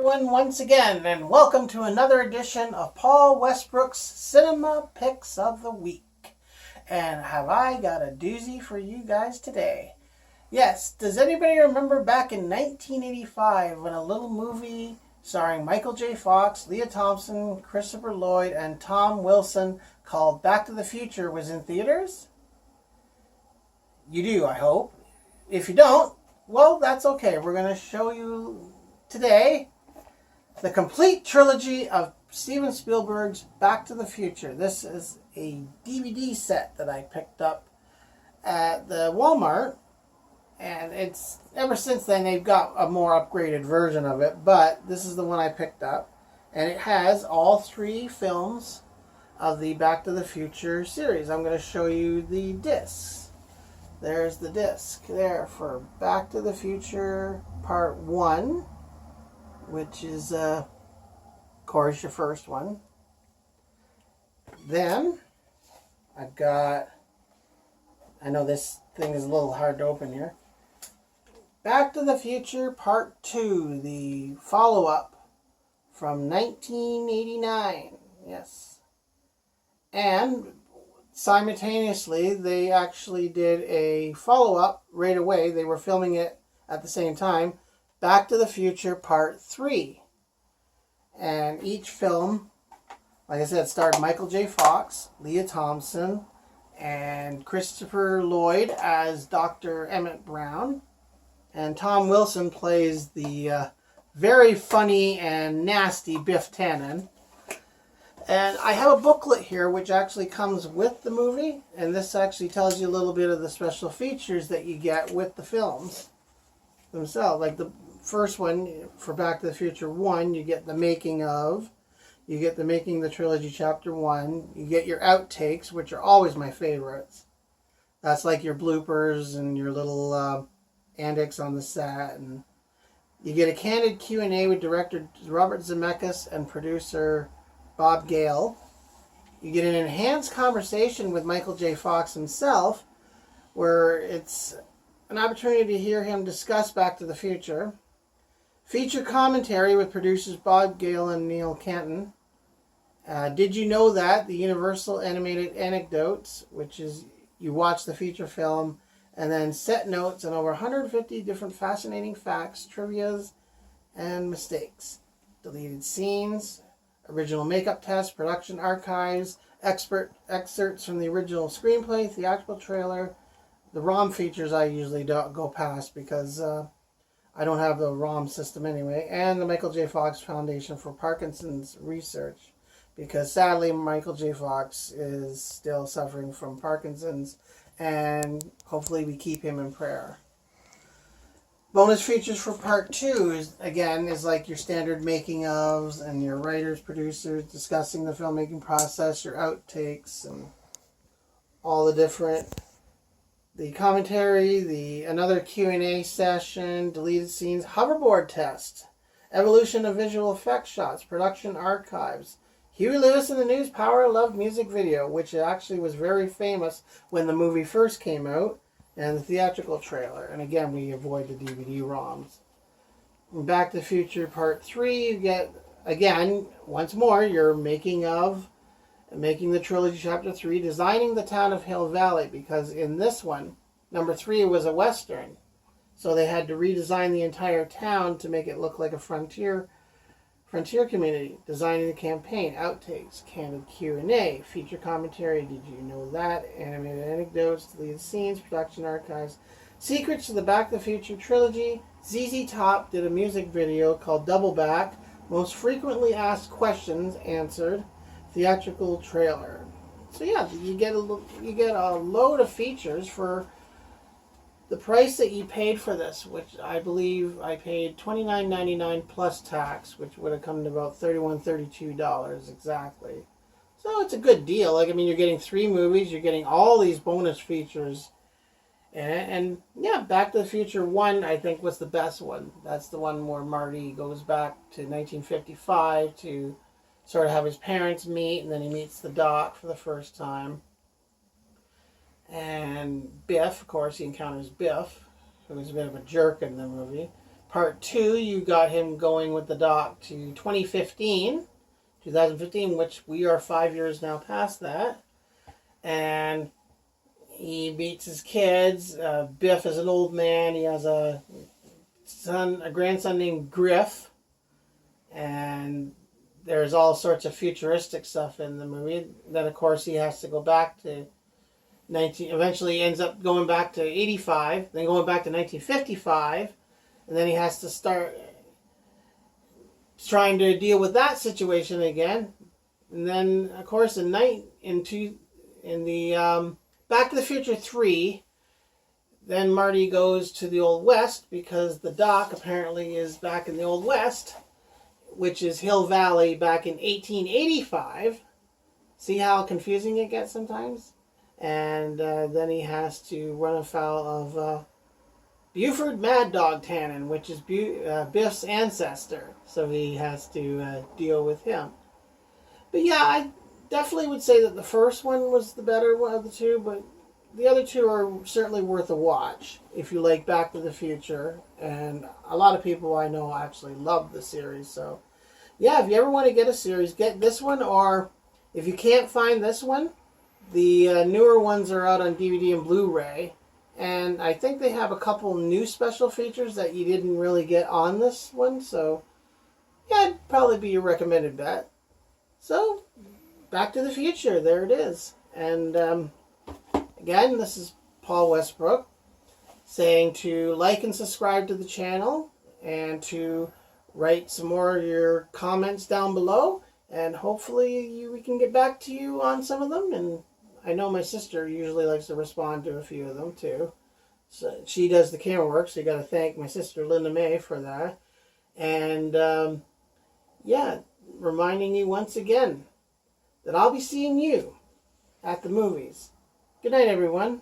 everyone once again, and welcome to another edition of Paul Westbrook's Cinema Picks of the Week. And have I got a doozy for you guys today? Yes, does anybody remember back in 1985 when a little movie starring Michael J. Fox, Leah Thompson, Christopher Lloyd, and Tom Wilson called Back to the Future was in theaters? You do, I hope. If you don't, well, that's okay. We're going to show you today the complete trilogy of Steven Spielberg's Back to the Future. This is a DVD set that I picked up at the Walmart, and it's ever since then they've got a more upgraded version of it, but this is the one I picked up, and it has all three films of the Back to the Future series. I'm going to show you the discs. There's the disc there for Back to the Future Part 1, which is, of course, your first one. Then, I've got, I know this thing is a little hard to open here, Back to the Future Part 2, the follow-up from 1989, yes. And simultaneously, they actually did a follow-up right away. They were filming it at the same time. Back to the Future Part 3. And each film, like I said, starred Michael J. Fox, Leah Thompson, and Christopher Lloyd as Dr. Emmett Brown. And Tom Wilson plays the very funny and nasty Biff Tannen. And I have a booklet here which actually comes with the movie, and this actually tells you a little bit of the special features that you get with the films themselves. Like the first one, for Back to the Future 1, you get the making of, you get the Making the Trilogy Chapter 1, you get your outtakes, which are always my favorites. That's like your bloopers and your little antics on the set. And you get a candid Q&A with director Robert Zemeckis and producer Bob Gale. You get an enhanced conversation with Michael J. Fox himself, where it's an opportunity to hear him discuss Back to the Future. Feature commentary with producers Bob Gale and Neil Canton. Did You Know That? The Universal Animated Anecdotes, which is you watch the feature film, and then set notes and over 150 different fascinating facts, trivias, and mistakes. Deleted scenes, original makeup tests, production archives, excerpts from the original screenplay, theatrical trailer. The ROM features I usually don't go past because I don't have the ROM system anyway. And the Michael J. Fox Foundation for Parkinson's Research, because sadly Michael J. Fox is still suffering from Parkinson's, and hopefully we keep him in prayer. Bonus features for Part 2 is like your standard making ofs and your writers, producers discussing the filmmaking process, your outtakes, and all the different, the commentary, another Q&A session, deleted scenes, hoverboard test, evolution of visual effects shots, production archives, Huey Lewis and the News Power of Love music video, which actually was very famous when the movie first came out, and the theatrical trailer. And again, we avoid the DVD ROMs. In Back to the Future Part 3, you get, again, once more, your making of, Making the Trilogy Chapter 3, designing the town of Hill Valley, because in this one, number 3 was a Western. So they had to redesign the entire town to make it look like a frontier community. Designing the campaign, outtakes, candid Q&A, feature commentary, Did You Know That? Animated anecdotes, deleted scenes, production archives, secrets to the Back to the Future trilogy. ZZ Top did a music video called Double Back, most frequently asked questions answered, theatrical trailer. So yeah, you get a load of features for the price that you paid for this, which I believe I paid $29.99 plus tax, which would have come to about $31, $32 exactly. So it's a good deal. Like, I mean, you're getting 3 movies, you're getting all these bonus features. And yeah, Back to the Future 1, I think, was the best one. That's the one where Marty goes back to 1955 to sort of have his parents meet, and then he meets the Doc for the first time. And Biff, of course, he encounters Biff, who was a bit of a jerk in the movie. Part 2, you got him going with the Doc to 2015, which we are 5 years now past that. And he meets his kids. Biff is an old man. He has a grandson named Griff. And there's all sorts of futuristic stuff in the movie. Then, of course, he has to go back to eventually ends up going back to 85, then going back to 1955, and then he has to start trying to deal with that situation again. And then, of course, in the Back to the Future 3, then Marty goes to the Old West because the Doc apparently is back in the Old West, which is Hill Valley back in 1885. See how confusing it gets sometimes? And then he has to run afoul of Buford Mad Dog Tannen, which is Biff's ancestor. So he has to deal with him. But yeah, I definitely would say that the first one was the better one of the two, but the other two are certainly worth a watch if you like Back to the Future. And a lot of people I know actually love the series. So yeah, if you ever want to get a series, get this one, or if you can't find this one, the newer ones are out on DVD and Blu-ray, and I think they have a couple new special features that you didn't really get on this one, so yeah, it'd probably be your recommended bet. So, Back to the Future, there it is. And again, this is Paul Westbrook saying to like and subscribe to the channel, and to write some more of your comments down below, and hopefully we can get back to you on some of them. And I know my sister usually likes to respond to a few of them too. So she does the camera work, so you got to thank my sister Linda May for that. And yeah, reminding you once again that I'll be seeing you at the movies. Good night, everyone.